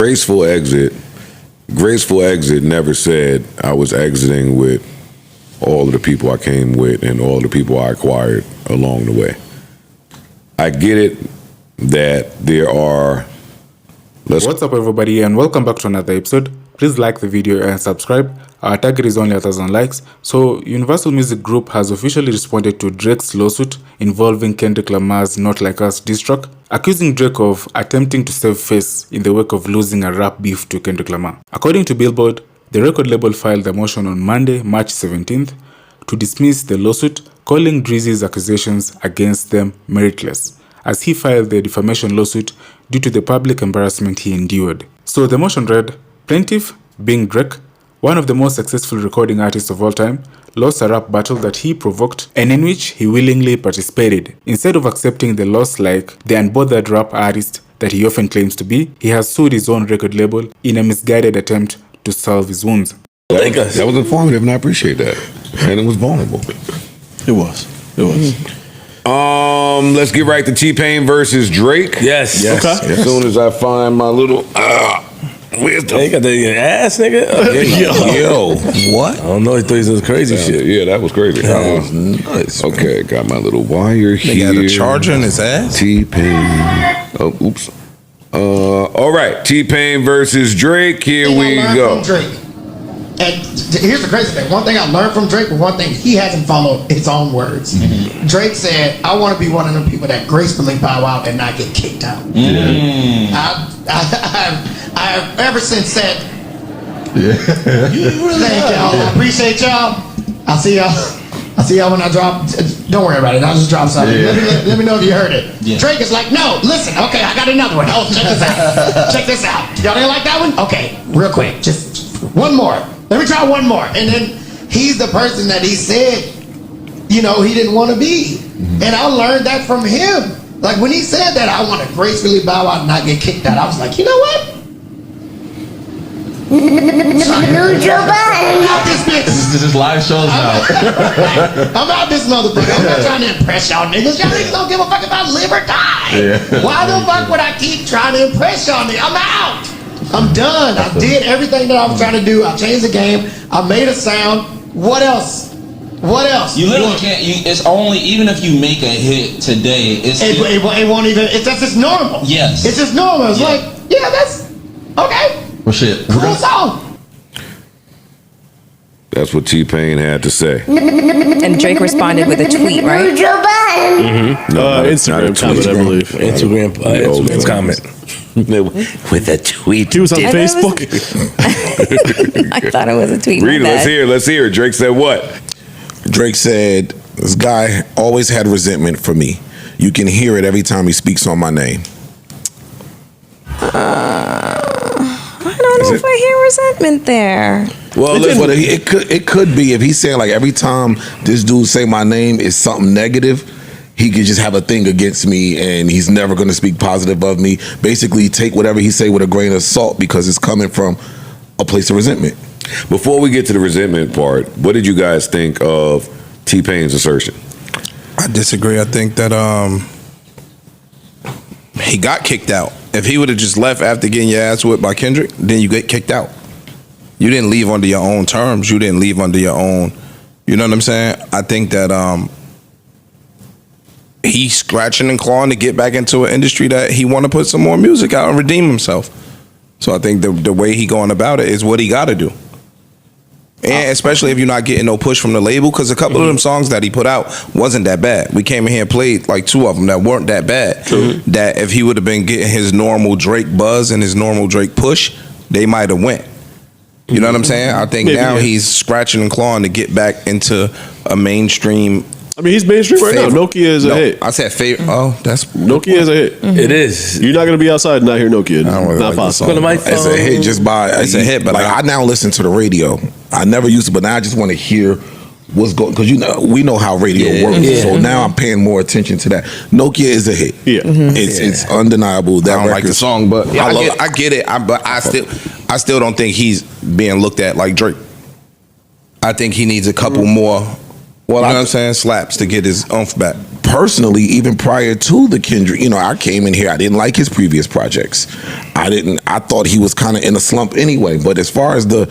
graceful exit. Graceful exit never said I was exiting with all of the people I came with and all the people I acquired along the way. I get it that there are... What's up, everybody, and welcome back to another episode. Please like the video and subscribe. Our target is only 1,000 likes. So, Universal Music Group has officially responded to Drake's lawsuit involving Kendrick Lamar's Not Like Us diss track, accusing Drake of attempting to save face in the wake of losing a rap beef to Kendrick Lamar. According to Billboard, the record label filed a motion on Monday, March 17th, to dismiss the lawsuit, calling Drizzy's accusations against them meritless, as he filed the defamation lawsuit due to the public embarrassment he endured. So the motion read, plaintiff, being Drake, one of the most successful recording artists of all time, lost a rap battle that he provoked and in which he willingly participated. Instead of accepting the loss like the unbothered rap artist that he often claims to be, he has sued his own record label in a misguided attempt to salve his wounds. That was informative, and I appreciate that. And it was vulnerable. It was. Let's get right to T-Pain versus Drake. Yes. Okay. As soon as I find my little where's the... They got the ass, nigga. Yo. What? I don't know. He thought he was crazy shit. Yeah, that was crazy. That was nuts. Okay, got my little wire here. He got a charger in his ass. T-Pain. Oh, oops. All right, T-Pain versus Drake. Here we go. And here's the crazy thing. One thing I learned from Drake, but one thing he hasn't followed his own words. Mm-hmm. Drake said, I want to be one of them people that gracefully bow out and not get kicked out. Mm. I've ever since said, thank y'all. I appreciate y'all. I'll see y'all when I drop. Don't worry about it. I'll just drop something. Yeah. Let me know if you heard it. Yeah. Drake is like, no, listen. Okay, I got another one. Oh, check this out. Check this out. Y'all didn't like that one? Okay, real quick. Just one more. Let me try one more. And then he's the person that he said, you know, he didn't want to be. Mm-hmm. And I learned that from him. Like when he said that, I want to gracefully bow out and not get kicked out. I was like, you know what? I'm out this bitch. This is live shows now. I'm out this motherfucker. I'm not trying to impress y'all niggas. Y'all niggas don't give a fuck about live or die. Yeah. Why the fuck would I keep trying to impress y'all niggas? I'm out. I'm done. I did everything that I was trying to do. I changed the game. I made a sound. What else? What else? You literally can't. It's only even if you make a hit today. It won't even. It's just normal. Yes. It's just normal. It's like, yeah, that's okay. Well, shit. Cool song. That's what T-Pain had to say. And Drake responded with a tweet, right? Mm-hmm. No, Instagram comment, I believe. Instagram comment. With a tweet. He was on Facebook. I thought it was a tweet. Read it. Let's hear it. Drake said what? Drake said, this guy always had resentment for me. You can hear it every time he speaks on my name. I don't know if I hear resentment there. Well, it could be if he's saying like every time this dude say my name is something negative, he could just have a thing against me and he's never going to speak positive of me. Basically, take whatever he say with a grain of salt because it's coming from a place of resentment. Before we get to the resentment part, what did you guys think of T-Pain's assertion? I disagree. I think that he got kicked out. If he would have just left after getting your ass whipped by Kendrick, then you get kicked out. You didn't leave under your own terms. You didn't leave under your own, you know what I'm saying? I think that he's scratching and clawing to get back into an industry that he want to put some more music out and redeem himself. So I think the way he going about it is what he got to do. And especially if you're not getting no push from the label, because a couple of them songs that he put out wasn't that bad. We came in here and played like 2 of them that weren't that bad. That if he would have been getting his normal Drake buzz and his normal Drake push, they might have went. You know what I'm saying? I think now he's scratching and clawing to get back into a mainstream. I mean, he's mainstream right now. Nokia is a hit. I said favorite. Oh, that's Nokia is a hit. It is. You're not gonna be outside and not hear Nokia. I don't really not like possible. It's a hit just by. It's a hit, but like I now listen to the radio. I never used to, but now I just want to hear what's going, because we know how radio works. Yeah. So now I'm paying more attention to that. Nokia is a hit. Yeah, it's undeniable. That I don't like the song, but I get it. But I still don't think he's being looked at like Drake. I think he needs a couple more. Well, you know what I'm saying? Slaps to get his oomph back. personally, even prior to the Kendrick, I came in here, I didn't like his previous projects. I thought he was kind of in a slump anyway. But as far as the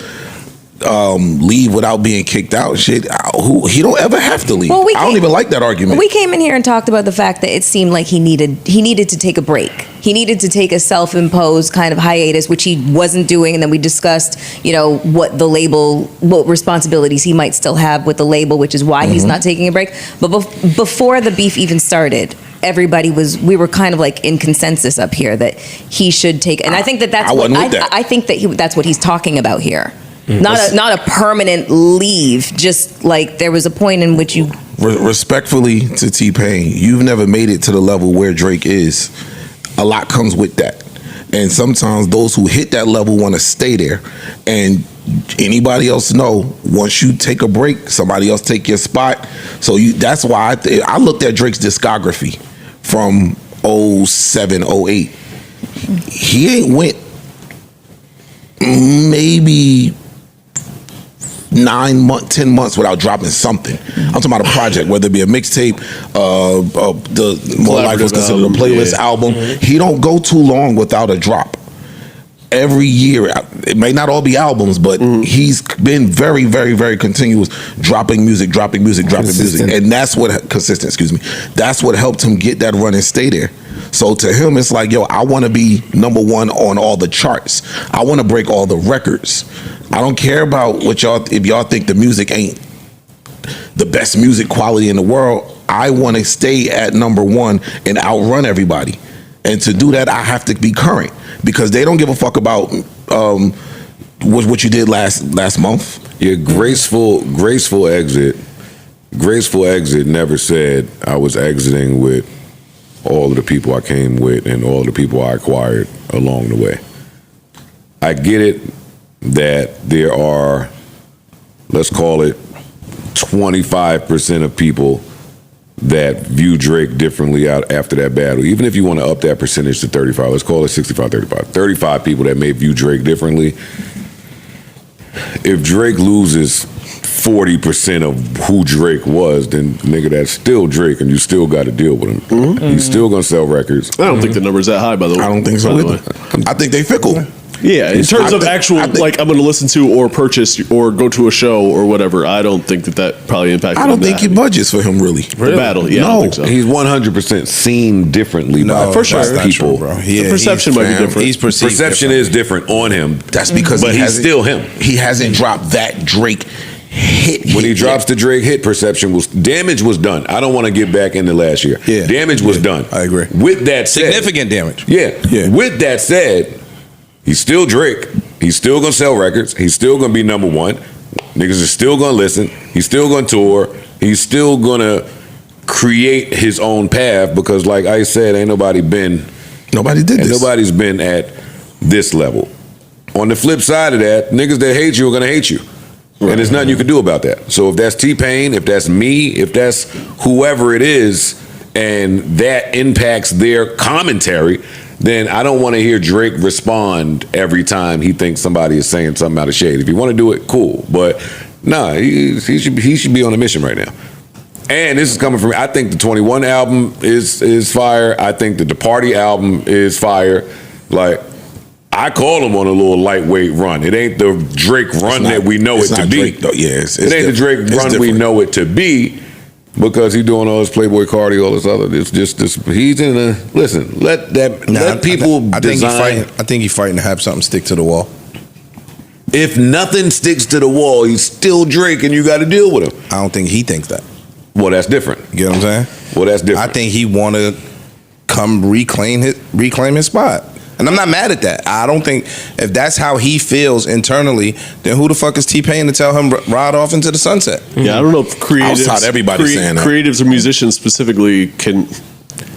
leave without being kicked out shit, he don't ever have to leave. I don't even like that argument. We came in here and talked about the fact that it seemed like he needed to take a break. He needed to take a self-imposed kind of hiatus, which he wasn't doing, and then we discussed, what responsibilities he might still have with the label, which is why he's not taking a break. But before the beef even started, we were kind of like in consensus up here that he should take, and I think that's that's what he's talking about here. Not a permanent leave, just like there was a point in which you... Respectfully to T-Pain, you've never made it to the level where Drake is. A lot comes with that. And sometimes those who hit that level want to stay there. And anybody else know, once you take a break, somebody else take your spot. So that's why I looked at Drake's discography from 07, 08. He ain't went maybe 9 months, 10 months without dropping something. I'm talking about a project, whether it be a mixtape, the More Life was considered a playlist album. He don't go too long without a drop. Every year, it may not all be albums, but he's been very, very, very continuous, dropping music, and that's what consistent. Excuse me. That's what helped him get that run and stay there. So to him, it's like, I want to be number one on all the charts. I want to break all the records. I don't care about if y'all think the music ain't the best music quality in the world. I want to stay at number one and outrun everybody. And to do that, I have to be current, because they don't give a fuck about what you did last month. Yeah, graceful exit. Graceful exit never said I was exiting with all of the people I came with and all the people I acquired along the way. I get it that there are, let's call it 25% of people that view Drake differently out after that battle. Even if you want to up that percentage to 35, let's call it 65, 35. 35 people that may view Drake differently. If Drake loses 40% of who Drake was, then nigga, that's still Drake, and you still got to deal with him. He's still gonna sell records. I don't think the number's that high, by the way. I don't think so either. I think they fickle. Yeah, in terms of actual, I'm going to listen to or purchase or go to a show or whatever, I don't think that probably impacted him. I don't think he budgets for him, really. The battle, yeah. No, I don't think so. He's 100% seen differently by for sure. people. True, bro. The perception might be different. Perception is different on him. That's because he's still him. He hasn't dropped that Drake hit. When he drops the Drake hit, damage was done. I don't want to get back into last year. Yeah. Damage was done. I agree. With that said, significant damage. Yeah. With that said, he's still Drake. He's still gonna sell records. He's still gonna be number one. Niggas are still gonna listen. He's still gonna tour. He's still gonna create his own path, because, like I said, nobody did this. Nobody's been at this level. On the flip side of that, niggas that hate you are gonna hate you. Right. And there's nothing you can do about that. So if that's T-Pain, if that's me, if that's whoever it is, and that impacts their commentary, then I don't want to hear Drake respond every time he thinks somebody is saying something out of shade. If you want to do it, cool. But nah, he should be on a mission right now. And this is coming from me. I think the 21 album is fire. I think that the Party album is fire. Like, I call him on a little lightweight run. It ain't the Drake run that we know it to be. Drake, though. Yeah, it ain't the Drake run we know it to be, because he's doing all this Playboy Cardi, all this other. It's just this. He's in a listen. Let people design. I think he's fighting to have something stick to the wall. If nothing sticks to the wall, he's still Drake, and you got to deal with him. I don't think he thinks that. Well, that's different. You know what I'm saying? Well, that's different. I think he want to come reclaim his spot. And I'm not mad at that. I don't think, if that's how he feels internally, then who the fuck is T-Pain to tell him ride off into the sunset? Yeah, I don't know if creatives or musicians specifically can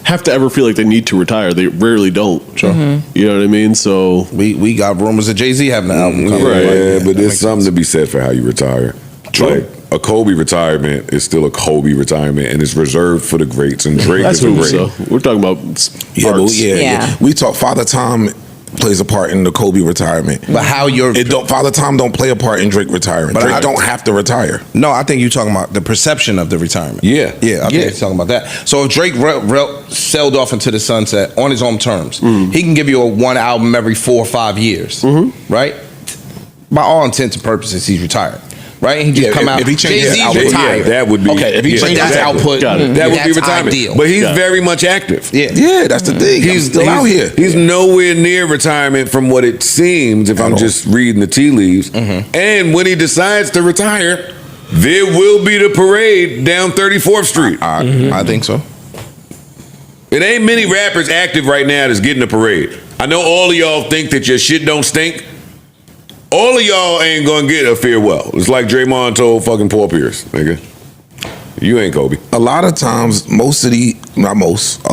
have to ever feel like they need to retire. They rarely don't. Sure. You know what I mean? So we got rumors of Jay-Z having an album coming. Right. Yeah, but there's something to be said for how you retire. True. Like, a Kobe retirement is still a Kobe retirement, and it's reserved for the greats. And Drake is a great. So we're talking about We talk Father Time plays a part in the Kobe retirement. But how you're Father Time don't play a part in Drake retiring. But Drake don't have to retire. No, I think you're talking about the perception of the retirement. Yeah. I think you're talking about that. So if Drake sailed off into the sunset on his own terms, he can give you a one album every 4 or 5 years, right? By all intents and purposes, he's retired. Right? He just come out. If he changes Jay-Z's retired. that would be okay. If he changes that's output, that would be that's retirement. ideal. But he's very much active. Yeah, that's the thing. He's still out here. He's nowhere near retirement from what it seems if I'm just reading the tea leaves. And when he decides to retire, there will be the parade down 34th Street. I think so. It ain't many rappers active right now that's getting a parade. I know all of y'all think that your shit don't stink. All of y'all ain't gonna get a farewell. It's like Draymond told fucking Paul Pierce, nigga. You ain't Kobe. A lot of times, a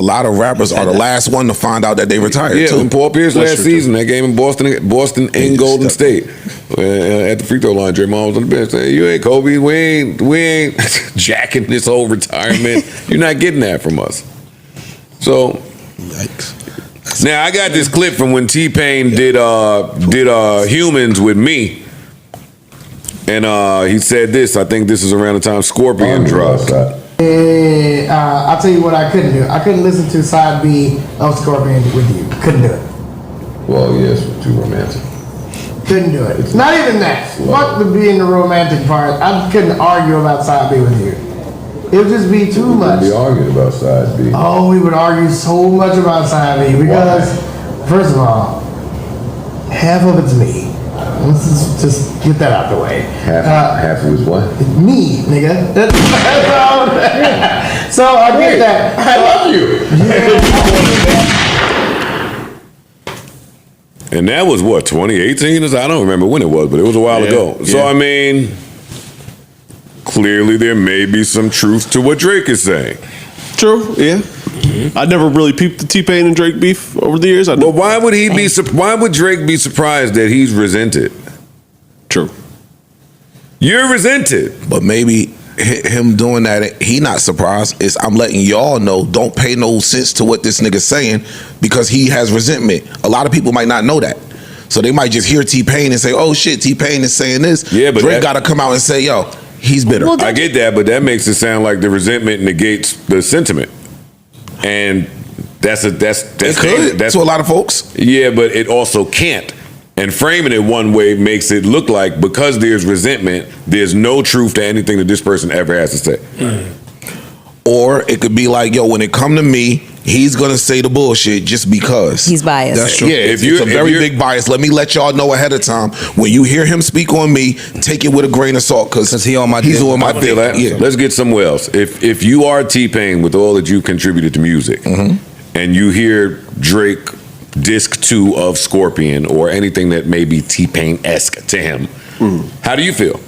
lot of rappers are the last one to find out that they retired Yeah, too. when Paul Pierce last season, that game in Boston and Golden State. At the free throw line, Draymond was on the bench saying, "You ain't Kobe. We ain't jacking this whole retirement. You're not getting that from us." So, Yikes. now I got this clip from when T-Pain did Humans with me, and he said this. I think this is around the time Scorpion dropped. I'll tell you what I couldn't do. I couldn't listen to side B of Scorpion with you. Couldn't do it. Well, yes, too romantic. Couldn't do it. Not even that. Fuck the being the romantic part. I couldn't argue about side B with you. It would just be too much. We argued about side B. Oh, we would argue so much about side B because, first of all, half of it's me. Let's just get that out the way. Half of his what? Me, nigga. That's all. So I get that. I love you. And that was what, 2018? I don't remember when it was, but it was a while ago. So I mean, clearly there may be some truth to what Drake is saying. True, yeah. I never really peeped the T-Pain and Drake beef over the years. Well, why would Drake be surprised that he's resented? True. You're resented. But maybe him doing that, he not surprised. I'm letting y'all know, don't pay no sense to what this nigga's saying because he has resentment. A lot of people might not know that. So they might just hear T-Pain and say, oh shit, T-Pain is saying this. Yeah, but Drake got to come out and say, yo, he's bitter. Well, I get that, but that makes it sound like the resentment negates the sentiment. And that's to a lot of folks. Yeah, but it also can't. And framing it one way makes it look like because there's resentment, there's no truth to anything that this person ever has to say. Or it could be like, yo, when it come to me, he's gonna say the bullshit just because he's biased. That's true. Yeah, it's a very big bias. Let me let y'all know ahead of time. When you hear him speak on me, take it with a grain of salt because he's on my dick. Yeah. Let's get somewhere else. If you are T-Pain with all that you contributed to music, and you hear Drake disc 2 of Scorpion or anything that may be T-Pain-esque to him, how do you feel?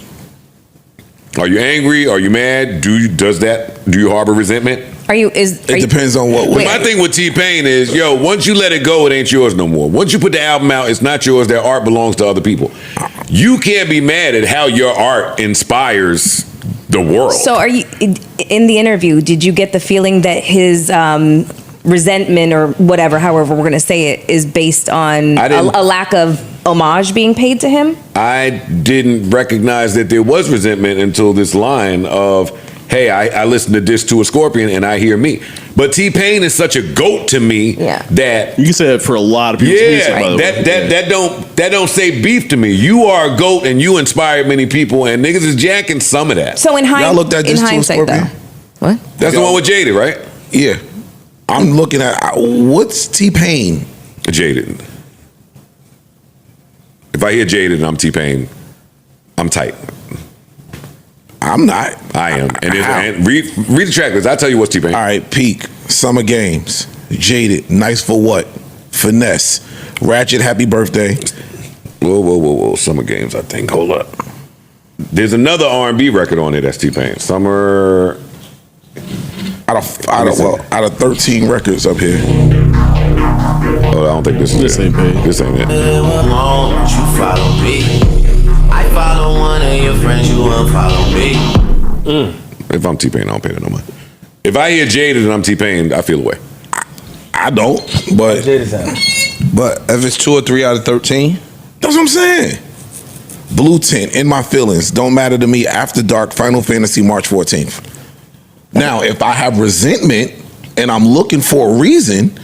Are you angry? Are you mad? Do you harbor resentment? It depends on what. My thing with T-Pain is, yo, once you let it go, it ain't yours no more. Once you put the album out, it's not yours. That art belongs to other people. You can't be mad at how your art inspires the world. So are you, in the interview, did you get the feeling that his resentment or whatever, however we're going to say it, is based on a lack of homage being paid to him? I didn't recognize that there was resentment until this line of, hey, I listen to this to a Scorpion and I hear me. But T-Pain is such a goat to me that you can say that for a lot of people's music, by the way. That don't say beef to me. You are a goat and you inspired many people, and niggas is jacking some of that. So in hindsight, though, what? That's the one with Jaded, right? Yeah. I'm looking at what's T-Pain? Jaded. If I hear Jaded and I'm T-Pain, I'm tight. I'm not. I am. And read the track list. I'll tell you what's T-Pain. All right, Peak, Summer Games, Jaded, Nice for What, Finesse, Ratchet, Happy Birthday. Whoa. Summer Games, I think. Hold up. There's another R&B record on it that's T-Pain. Summer... Out of 13 records up here. Oh, I don't think this is this ain't paid. This ain't it. You follow me. I follow one of your friends, you unfollow me. If I'm T-Pain, I don't pay that no mind. If I hear Jaded and I'm T-Pain, I feel away. I don't, but But if it's 2 or 3 out of 13, that's what I'm saying. Blue Tint, In My Feelings, Don't Matter to Me, After Dark, Final Fantasy, March 14th. Now, if I have resentment and I'm looking for a reason,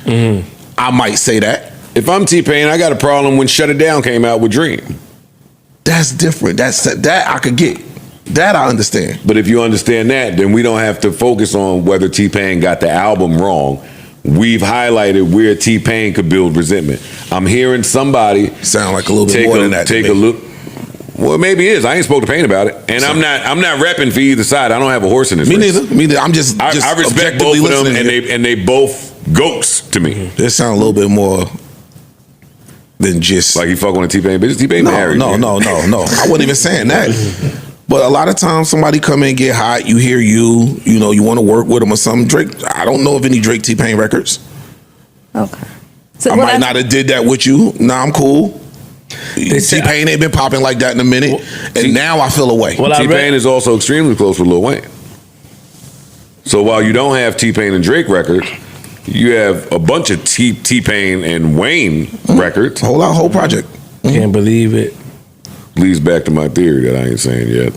I might say that. If I'm T-Pain, I got a problem when Shut It Down came out with Dream. That's different. That I could get. That I understand. But if you understand that, then we don't have to focus on whether T-Pain got the album wrong. We've highlighted where T-Pain could build resentment. I'm hearing somebody sound like a little bit more than that. Take a look. Well, maybe it is. I ain't spoke to Pain about it, and I'm not repping for either side. I don't have a horse in this race. Me neither. I'm just I respect both of them, and they both goats to me. They sound a little bit more than just like he fuck on a T-Pain bitch. T-Pain married. No. I wasn't even saying that. But a lot of times somebody come in and get hot. You hear you want to work with them or something. Drake. I don't know of any Drake T-Pain records. Okay. So I might not have did that with you. Nah, I'm cool. T-Pain ain't been popping like that in a minute, and now I feel away. Well, T-Pain is also extremely close with Lil Wayne. So while you don't have T-Pain and Drake records, you have a bunch of T-Pain and Wayne records. Whole project. Can't believe it. Leads back to my theory that I ain't saying yet.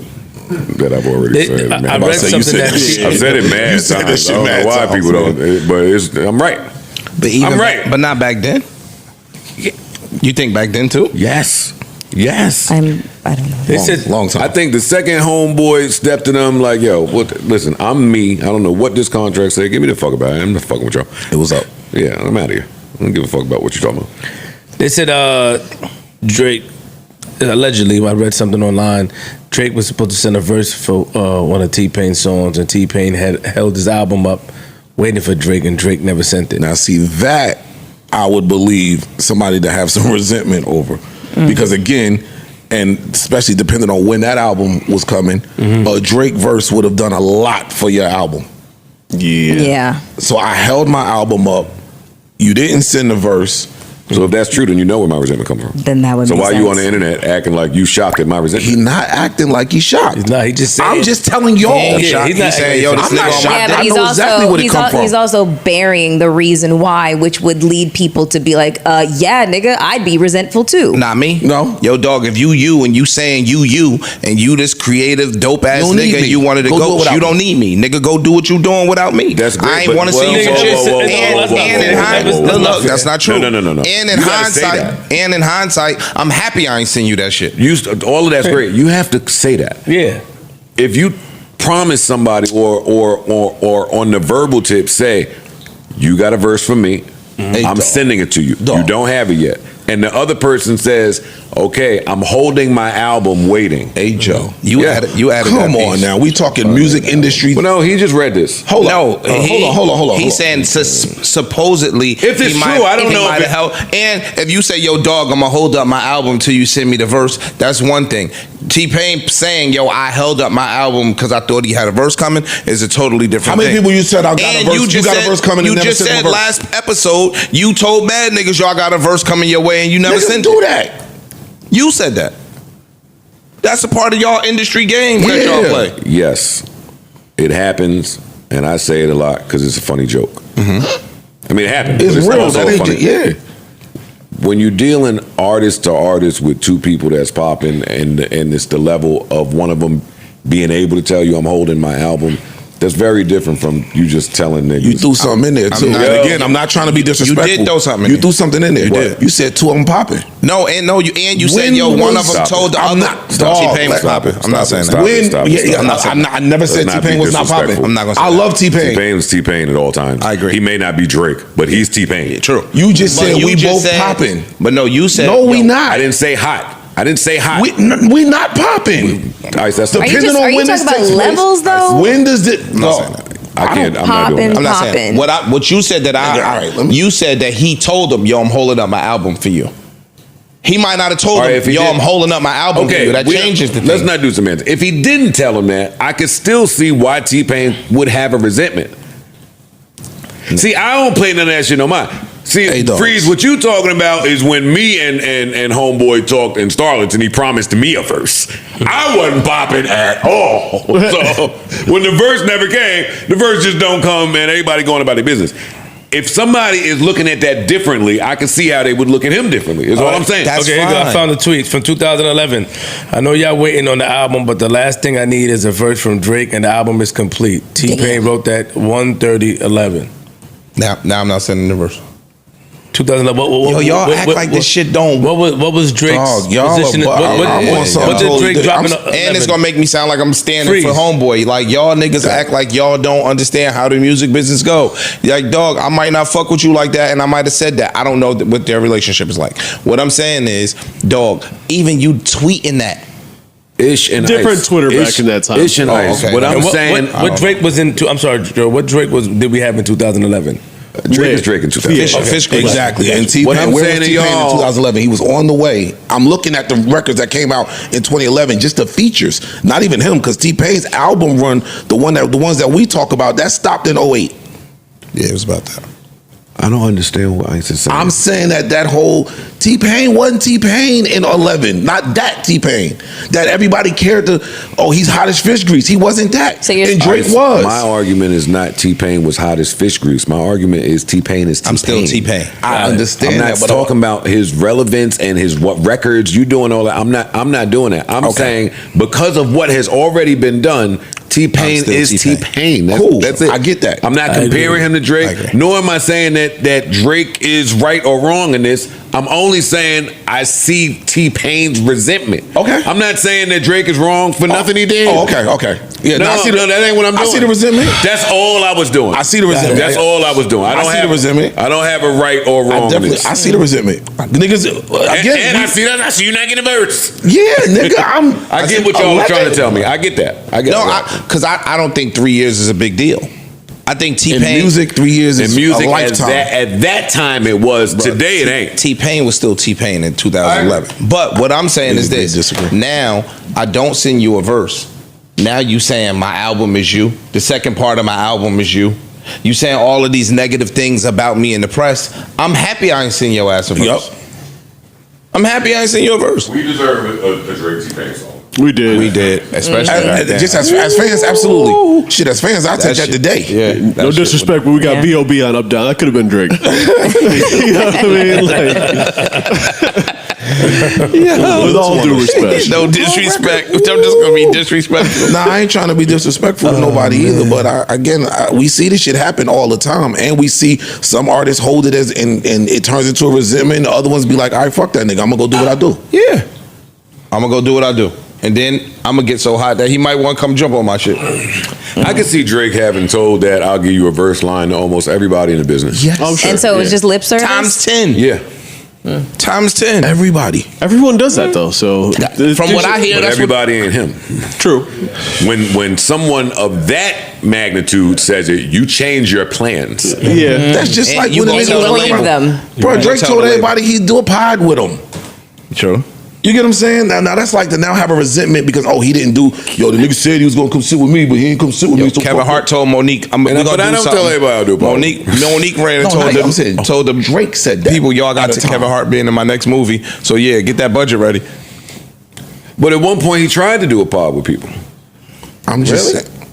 That I've already said. I read something I've said it mad times. I don't know why people don't, but I'm right. But I'm right. But not back then. You think back then too? Yes. I don't know. They said long time. I think the second homeboy stepped to them like, yo, listen, I'm me. I don't know what this contract said. Give me the fuck about it. I'm not fucking with y'all. It was up. Yeah, I'm out of here. I don't give a fuck about what you're talking about. They said Drake, allegedly, I read something online, Drake was supposed to send a verse for one of T-Pain's songs, and T-Pain had held his album up waiting for Drake, and Drake never sent it. Now, see, that I would believe somebody to have some resentment over. Because again, and especially depending on when that album was coming, a Drake verse would have done a lot for your album. Yeah. So I held my album up. You didn't send the verse. So if that's true, then you know where my resentment comes from. Then that would So make why sense. you on the internet acting like you shocked at my resentment? He's not acting like he's shocked. He's not. He just saying. I'm just telling y'all. He's not saying, yo, this I'm not nigga shocked. Yeah, but I he's know also exactly what it come from. he's also burying the reason why, which would lead people to be like, yeah, nigga, I'd be resentful too. Not me. No. Yo, dog, if you and you saying you and you this creative dope ass You don't need nigga and me. you wanted to Go do it go, without you me. don't need me. Nigga, go do what you doing without me. That's great, I ain't but- want to see you whoa, and in hindsight, look, that's not true. No. And in You gotta say hindsight, I'm happy I ain't seen you that shit. All of that's great. You have to say that. Yeah. If you promise somebody or on the verbal tip say, you got a verse from me, Hey, I'm dog. sending it to you. Dog. You don't have it yet. And the other person says, okay, I'm holding my album waiting. Hey, Joe. You added Come that on piece. now. We talking music industry. Well, no, he just read this. Hold on. Hold on. He's saying supposedly. If it's he true, I don't he know might if have held. And if you say, yo, dog, I'm gonna hold up my album till you send me the verse, that's one thing. T-Pain saying, yo, I held up my album because I thought he had a verse coming is a totally different How many thing. people you said I got a And verse? You got a verse coming You and never just sent said a verse. last episode, you told mad niggas y'all got a verse coming your way and you never Niggas sent do it. that. You said that. That's a part of y'all industry game that y'all play. Yes, it happens, and I say it a lot because it's a funny joke. I mean, it happens. It's but real. also That ain't funny. just, When you're dealing artist to artist with two people that's popping, and it's the level of one of them being able to tell you I'm holding my album, that's very different from you just telling niggas. You threw something in there too. not- And again, I'm not trying to be disrespectful. You did throw something in You there. threw something in there. What? Did. You said two of them popping. You said, yo, one of them Stop told the it. other. I'm not. T-Pain was Stop popping. it. I'm not saying Stop that. it. Stop it. I'm not saying I never said Let's not T-Pain be was not popping. disrespectful. I'm not gonna say I that. love T-Pain. T-Pain is T-Pain at all times. I agree. He may not be Drake, but he's T-Pain. True. You just But said you we just both said- popping. But no, you said No, we not. I didn't say hot. I didn't say hot. We not popping. Ice, that's Are you Depending on are you when talking this about takes place. levels though? When does it? I'm not saying that. I can't. I'm not doing Poppin'. that. I'm not saying Poppin'. what you said that All right, let me- you said that he told him, yo, I'm holding up my album for you. He might not have told All right, him, if he yo, did- I'm holding up my album for you. That changes the thing. Let's not do semantics. If he didn't tell him that, I could still see why T-Pain would have a resentment. See, I don't play none of that shit no mind. See, Hey, dogs. Freeze, what you talking about is when me and Homeboy talked in Starlets and he promised me a verse. I wasn't popping at all. So when the verse never came, the verse just don't come and everybody going about their business. if somebody is looking at that differently, I can see how they would look at him differently. Is all I'm saying. Okay, here you go. I found the tweet from 2011. I know y'all waiting on the album, but the last thing I need is a verse from Drake, and the album is complete. T-Pain wrote that 1:30:11. Now I'm not sending the verse. 2011. Yo, y'all act like this shit don't. What was Drake's position? What did Drake drop? And it's gonna make me sound like I'm standing for homeboy. Like y'all niggas act like y'all don't understand how the music business go. Like dog, I might not fuck with you like that, and I might have said that. I don't know what their relationship is like. What I'm saying is, dog, even you tweeting that. Ish and different ice. Twitter back in that time. Ish and ice. Okay. What I'm saying. What Drake was in? I'm sorry, Joe. What Drake did we have in 2011? Drake is Drake in 2011. Fish Exactly. And T-Pain, What I'm where saying was to T-Pain in y'all- 2011? He was on the way. I'm looking at the records that came out in 2011, just the features. Not even him, because T-Pain's album run, the ones that we talk about, that stopped in 08. Yeah, it was about that. I don't understand what Ice is saying. I'm saying that whole T-Pain wasn't T-Pain in 11. Not that T-Pain. That everybody cared to, he's hot as fish grease. He wasn't that. So you're- and Drake Ice, was. My argument is not T-Pain was hot as fish grease. My argument is T-Pain is T-Pain. I'm still T-Pain. I understand I'm not that, but talking about his relevance and his what records. You doing all that. I'm not doing that. I'm saying because of what has already been done, T-Pain still is T-Pain. T-Pain. Cool. That's it. I get that. I'm not I comparing agree. him to I Drake, agree. nor am I saying that Drake is right or wrong in this. I'm only saying I see T-Pain's resentment. Okay. I'm not saying that Drake is wrong for nothing he did. Oh, okay. Yeah, No, I see no, that ain't what I'm doing. I see the resentment. That's all I was doing. I see the resentment. That's all I was doing. I don't see have the resentment. I don't have a right or wrong in this. I see the resentment. Niggas, I get And it. I see that. I see you not getting a verse. Yeah, nigga, I get what y'all are trying to tell me. I get that. I get No, that. because I don't think 3 years is a big deal. I think In T-Pain. music, 3 years In is music, a lifetime. at that time it was. Today it ain't. T-Pain was still T-Pain in 2011. But what I'm saying is this. Disagree. Now, I don't send you a verse. Now you saying my album is you. The second part of my album is you. You saying all of these negative things about me in the press. I'm happy I ain't send your ass a verse. Yup. I'm happy I ain't send you a verse. We deserve a Drake T-Pain song. We did. We did, especially back then. Just as fans, absolutely. Shit, as fans, I take that shit- today. Yeah. No that shit disrespect, but we got B.O.B. on Up Down. That could have been Drake. You know what I mean? With all due respect. No disrespect. I'm just gonna be disrespectful. Nah, I ain't trying to be disrespectful to nobody either, but we see this shit happen all the time, and we see some artists hold it as and it turns into a resentment. The other ones be like, "All right, fuck that nigga. I'm gonna go do what I do." Yeah. I'm gonna go do what I do. And then I'm gonna get so hot that he might want to come jump on my shit. I could see Drake having told that I'll give you a verse line to almost everybody in the business. Yes. I'm sure. And so it was just lip service? Times 10. Yeah. Times 10. Everybody. Everyone does that though. So From what I hear, But that's everybody ain't him. true. When someone of that magnitude says it, you change your plans. Yeah. That's just And like you when a gonna nigga tell was the like, Believe them. bro, You Drake gonna tell told the everybody he'd do a pod with him. True. You get what I'm saying? Now that's like to now have a resentment because he didn't do. Yo, the nigga said he was gonna come sit with me, but he ain't come sit with me. So Kevin fuck Hart him. told Monique, we gonna but I do don't something. tell everybody I'll do a pod. Monique ran and No, told not them, I'm saying, told them Drake said that. people, y'all got At to the time. Kevin Hart being in my next movie. So yeah, get that budget ready. But at one point he tried to do a pod with people. I'm just Really? saying.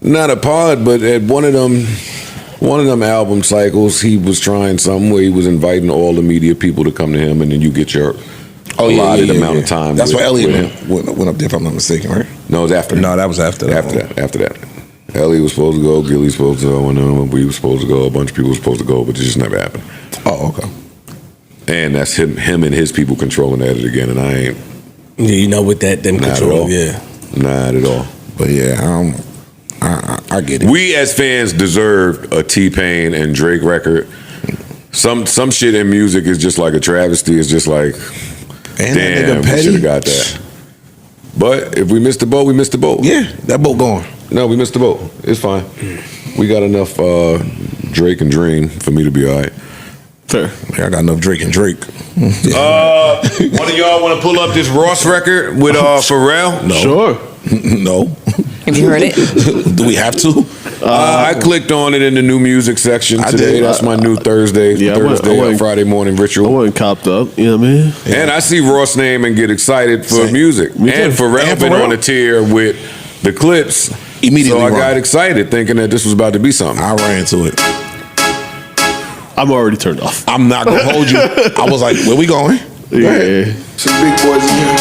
Not a pod, but at one of them album cycles, he was trying something where he was inviting all the media people to come to him, and then you get your allotted amount of time. That's with, why Elliot with him. went up there, if I'm not mistaken, right? No, it was after. No, that was after that. After that. Elliot was supposed to go, Gilly was supposed to go, and we was supposed to go. A bunch of people were supposed to go, but it just never happened. Oh, okay. And that's him and his people controlling that again, and I ain't. Yeah, you know, with that, them Not at control. all. Yeah. Not at all. But yeah, I get it. We as fans deserved a T-Pain and Drake record. Some shit in music is just like a travesty. It's just like, And that damn, nigga we Petty. should have got that. But if we missed the boat, we missed the boat. Yeah, that boat gone. No, we missed the boat. It's fine. We got enough Drake and Dream for me to be all right. Fair. I got enough Drake and Drake. One of y'all want to pull up this Ross record with Pharrell? No. Sure. No. Have you heard it? Do we have to? I clicked on it in the new music section I today. did. That's my new Thursday, Yeah, I went- Friday morning I ritual. wasn't copped up. You know what I mean? And I see Ross' name and get excited for Same. music. Me And too. Pharrell And been Pharrell? on a tier with the Clips. Immediately So I wrong. got excited thinking that this was about to be something. I ran into it. I'm already turned off. I'm not gonna hold you. I was like, where we going? Yeah. Some big boys in here.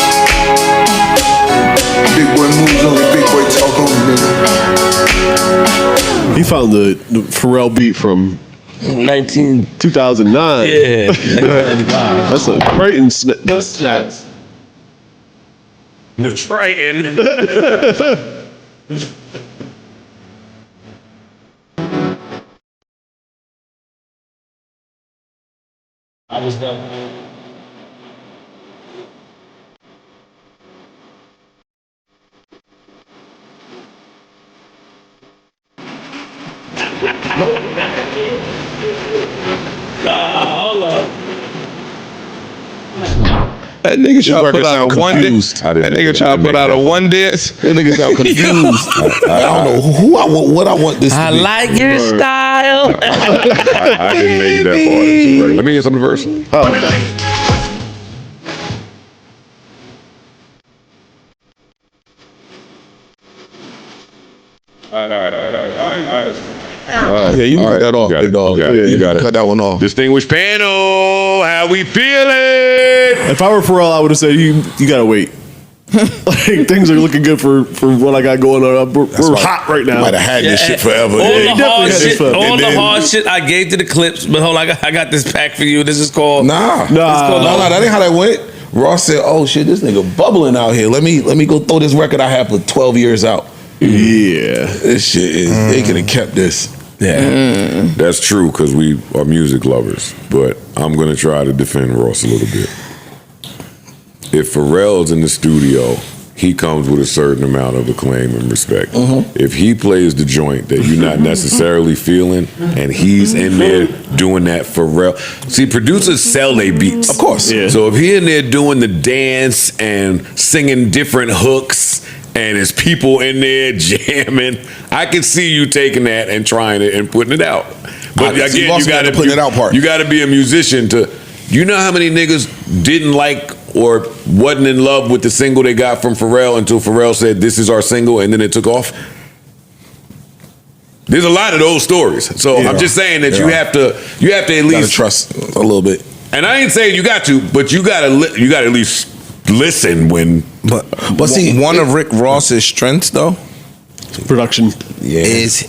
Big boy moves on me, big boy talk on me, nigga. He found the Pharrell beat from 2009. Yeah. That's a Brighton snap. Triton. I was done. Hold up. That nigga try to put out a one confused. disc. That nigga try to put out a one disc. That nigga sound confused. I don't know who I want. What I want this to be. like your style. I didn't make it that far. Let me hear some of the verse. All right. Yeah, you can cut that off, big dog. You got it. Cut that one off. Distinguished panel, how we feeling? If I were Pharrell, I would have said you gotta wait. Like things are looking good for what I got going on. We're hot right now. Might have had this shit forever. All Yeah, the hard definitely shit, had this all forever. the hard shit I gave to the clips, but hold on, I got this pack for you. This is called Nah, that ain't how that went. Ross said, "Oh shit, this nigga bubbling out here. Let me go throw this record I have for 12 years out." Yeah, this shit is. They could have kept this. Yeah, that's true because we are music lovers. But I'm gonna try to defend Ross a little bit. If Pharrell's in the studio, he comes with a certain amount of acclaim and respect. If he plays the joint that you're not necessarily feeling, and he's in there doing that Pharrell. See, producers sell their beats, of course. Yeah. So if he in there doing the dance and singing different hooks, and there's people in there jamming, I can see you taking that and trying it and putting it out. But again, you got to put it out part. You got to be a musician to. You know how many niggas didn't like or wasn't in love with the single they got from Pharrell until Pharrell said, "This is our single," and then it took off? There's a lot of those stories. So I'm just saying that you have to at least trust a little bit. And I ain't saying you got to, but you got to at least listen when. But see, one of Rick Ross's strengths though, production, is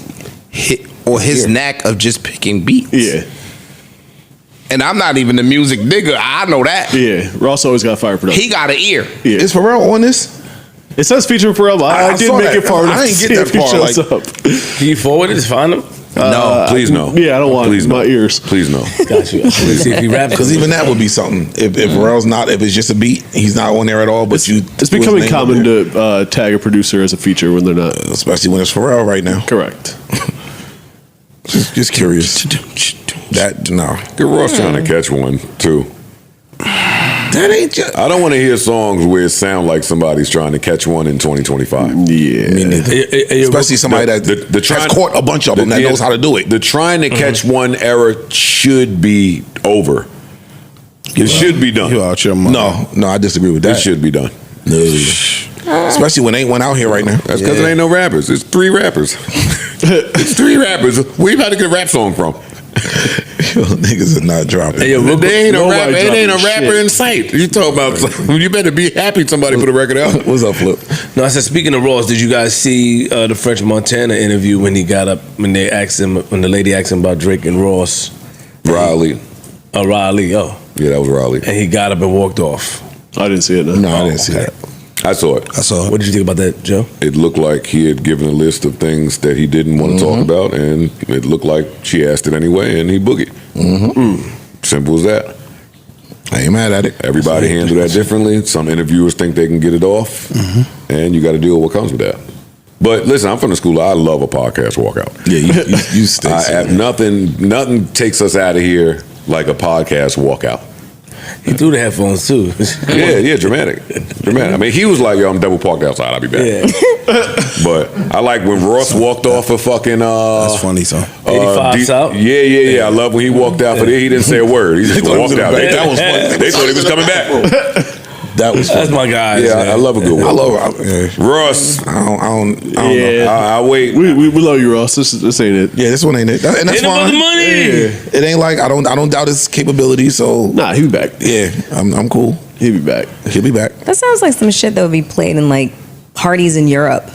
his knack of just picking beats. Yeah. And I'm not even the music nigga. I know that. Yeah, Ross always got fire production. He got an ear. Yeah. Is Pharrell on this? It says featuring Pharrell. I didn't make it far enough. I didn't to get see that if he far. shows up. Can you forward it to find him? No, please no. Yeah, I don't want Please my no. ears. Please no. Got you. Let's see if he raps. Because even that would be something. If Pharrell's not, if it's just a beat, he's not on there at all. But It's becoming common to tag a producer as a feature when they're not. Especially when it's Pharrell right now. Correct. Just curious. That no. Get Ross trying to catch one too. That ain't just. I don't want to hear songs where it sounds like somebody's trying to catch one in 2025. Yeah. Me neither. Especially somebody that has caught a bunch of them that knows how to do it. The trying to catch one era should be over. It should be done. You out your mind. No, I disagree with that. It should be done. No. Especially when ain't one out here right now. That's because there ain't no rappers. It's 3 rappers. It's 3 rappers. Where you about to get a rap song from? Yo, niggas are not dropping. Hey, there ain't a rapper. It ain't a rapper shit. in sight. You talking about? You better be happy somebody put a record out. What's up, Flip? No, I said, speaking of Ross, did you guys see the French Montana interview when he got up, when they asked him, when the lady asked him about Drake and Ross? Riley. Riley, oh. Yeah, that was Riley. And he got up and walked off. I didn't see it. No, I didn't see that. I saw it. What did you think about that, Joe? It looked like he had given a list of things that he didn't want to talk about, and it looked like she asked it anyway, and he boogied. Simple as that. I ain't mad at it. Everybody handle that differently. Some interviewers think they can get it off, and you got to deal with what comes with that. But listen, I'm from the school. I love a podcast walkout. Yeah, you stay. Nothing takes us out of here like a podcast walkout. He threw the headphones too. Yeah, dramatic. I mean, he was like, "Yo, I'm double parked outside. I'll be back." Yeah. But I like when Ross walked off a fucking. That's funny, son. 85 South. Yeah. I love when he walked out for there. He didn't say a word. He just walked out. That was funny. They thought he was coming back. That was That's my guy. Yeah, I love a good one. I love Ross. I don't Yeah. know. I wait. We love you, Ross. This ain't it. Yeah, this one ain't it. And that's Ain't about fine. the money. Yeah. It ain't like I don't doubt his capabilities. So Nah, he'll be back. yeah, I'm cool. He'll be back. He'll be back. That sounds like some shit that would be played in like parties in Europe.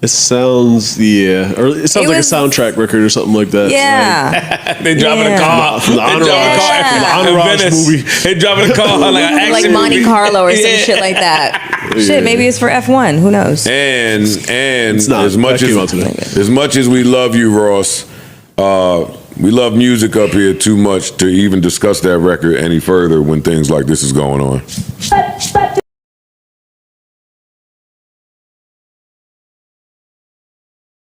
It sounds, yeah, or it sounds like was- a soundtrack record or something like that. Yeah. They driving Yeah. a car. From the They driving a Entourage. car From the in Entourage Venice. movie. They driving a car like an action Like Monte movie. Carlo or some Yeah. shit like that. Shit, maybe it's for F1. Who knows? And not. as much That came out today. as much as we love you, Ross, we love music up here too much to even discuss that record any further when things like this is going on.